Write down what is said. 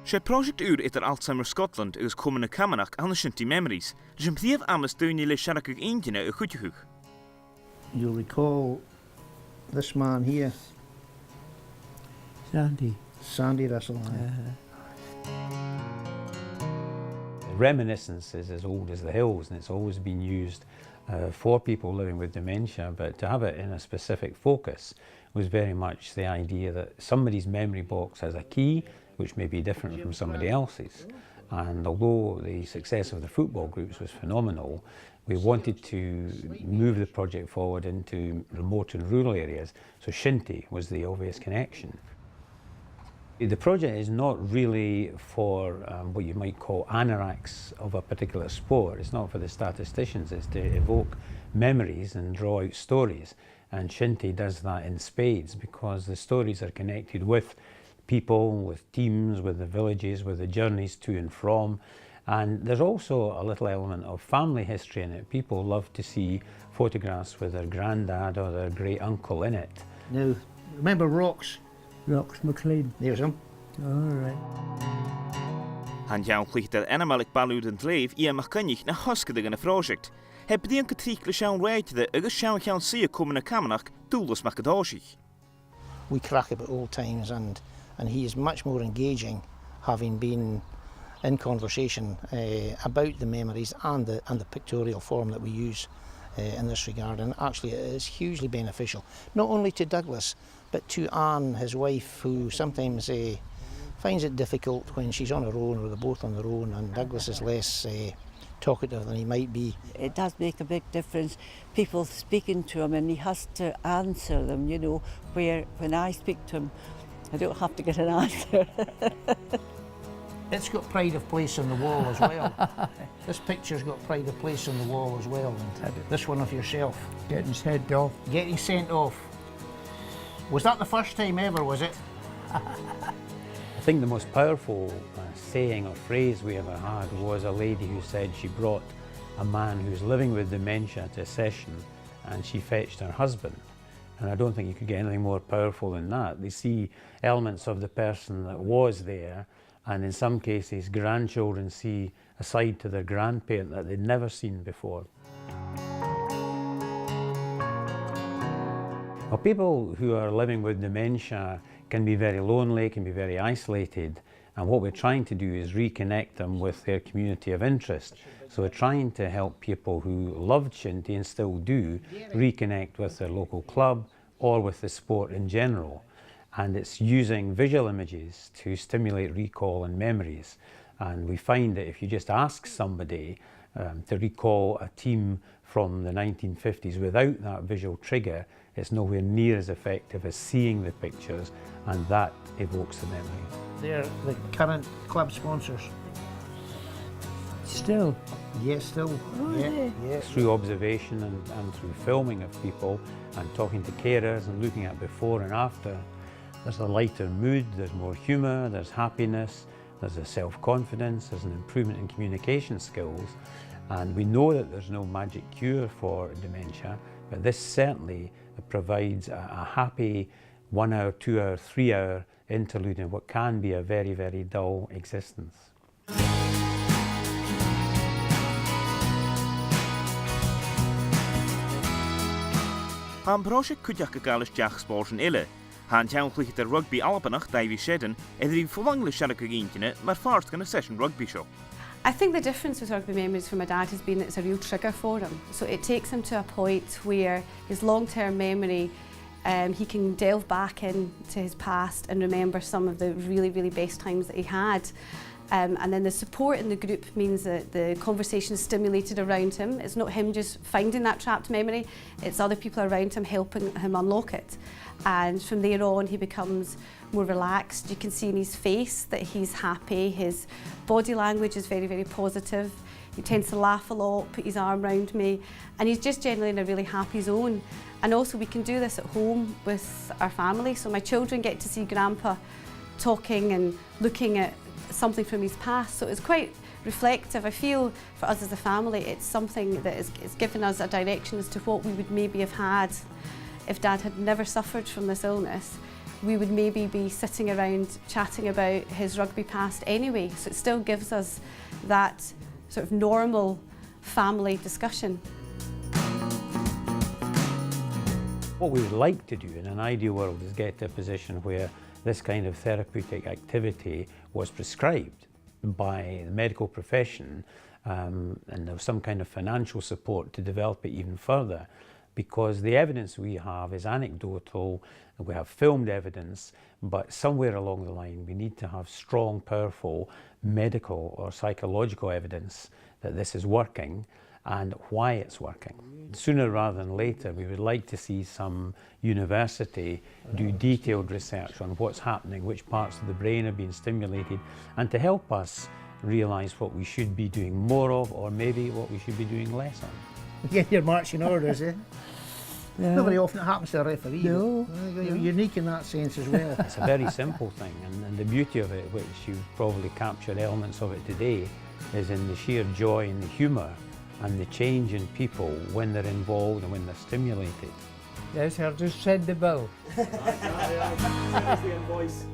Sé project úr idir Alzheimer Scotland agus cumna camanach an Shinty memories, leis an príomh amas dúine le searach aontaine a chuideúch. You'll recall this man here. Sandy Russell. Reminiscence is as old as the hills, and it's always been used for people living with dementia, but to have it in a specific focus was very much the idea that somebody's memory box has a key which may be different from somebody else's. And although the success of the football groups was phenomenal, we wanted to move the project forward into remote and rural areas, so Shinty was the obvious connection. The project is not really for what you might call anoraks of a particular sport. It's not for the statisticians. It's to evoke memories and draw out stories. And Shinty does that in spades because the stories are connected with people, with teams, with the villages, with the journeys to and from. And there's also a little element of family history in it. People love to see photographs with their granddad or their great uncle in it. Now, remember Rocks? Rocks McLean. There's him. All right. Han jou plicht dat animalik balúd an dréif I machcanich na hoscadig an a project. Heb die an katriek le sjaun reitide agus sjaun gaan see cumna camanach dúlas macadásich. We crack about old times and he is much more engaging, having been in conversation about the memories and the pictorial form that we use in this regard, and actually it is hugely beneficial, not only to Douglas but to Anne, his wife, who sometimes finds it difficult when she's on her own or they're both on their own, and Douglas is less talkative than he might be. It does make a big difference, people speaking to him, and he has to answer them, you know, where when I speak to him I don't have to get an answer. It's got pride of place on the wall as well. This picture's got pride of place on the wall as well. And this one of yourself. Getting sent off. Getting sent off. Was that the first time ever, was it? I think the most powerful saying or phrase we ever had was a lady who said she brought a man who's living with dementia to a session and she fetched her husband. And I don't think you could get anything more powerful than that. They see elements of the person that was there, and in some cases grandchildren see a side to their grandparent that they'd never seen before. Well, people who are living with dementia can be very lonely, can be very isolated, and what we're trying to do is reconnect them with their community of interest. So we're trying to help people who loved Shinty and still do reconnect with their local club or with the sport in general. And it's using visual images to stimulate recall and memories. And we find that if you just ask somebody to recall a team from the 1950s without that visual trigger, it's nowhere near as effective as seeing the pictures, and that evokes the memory. They're the current club sponsors. Still? Yes, still. Oh, yeah. Through observation and through filming of people and talking to carers and looking at before and after, there's a lighter mood, there's more humour, there's happiness, there's a self-confidence, there's an improvement in communication skills. And we know that there's no magic cure for dementia, but this certainly provides a happy 1 hour, 2 hour, 3 hour interlude in what can be a very, very dull existence. Han project kudiach galis Jack Sporsen ille. Han jou plicht de rugby ALBA Davy Shedden en die verlangle shark againtine, maar first gan a session rugby show. I think the difference with rugby memories for my dad has been that it's a real trigger for him. So it takes him to a point where his long-term memory, he can delve back into his past and remember some of the really, really best times that he had. And then the support in the group means that the conversation is stimulated around him. It's not him just finding that trapped memory, it's other people around him helping him unlock it. And from there on he becomes more relaxed. You can see in his face that he's happy. His body language is very, very positive. He tends to laugh a lot, put his arm around me, and he's just generally in a really happy zone. And also we can do this at home with our family. So my children get to see Grandpa talking and looking at something from his past, so it's quite reflective. I feel for us as a family it's something that is given us a direction as to what we would maybe have had if Dad had never suffered from this illness. we would maybe be sitting around chatting about his rugby past anyway. So it still gives us that sort of normal family discussion. What we would like to do in an ideal world is get to a position where this kind of therapeutic activity was prescribed by the medical profession, and there was some kind of financial support to develop it even further, because the evidence we have is anecdotal, we have filmed evidence, but somewhere along the line we need to have strong, powerful medical or psychological evidence that this is working and why it's working. Sooner rather than later, we would like to see some university do detailed research on what's happening, which parts of the brain are being stimulated, and to help us realise what we should be doing more of, or maybe what we should be doing less of. Get your marching orders, eh? No. Not very often it happens to a referee. No. You're unique in that sense as well. It's a very simple thing, and the beauty of it, which you've probably captured elements of it today, is in the sheer joy and the humour and the change in people when they're involved and when they're stimulated. Yes, sir, just send the bill. Seriously, invoice.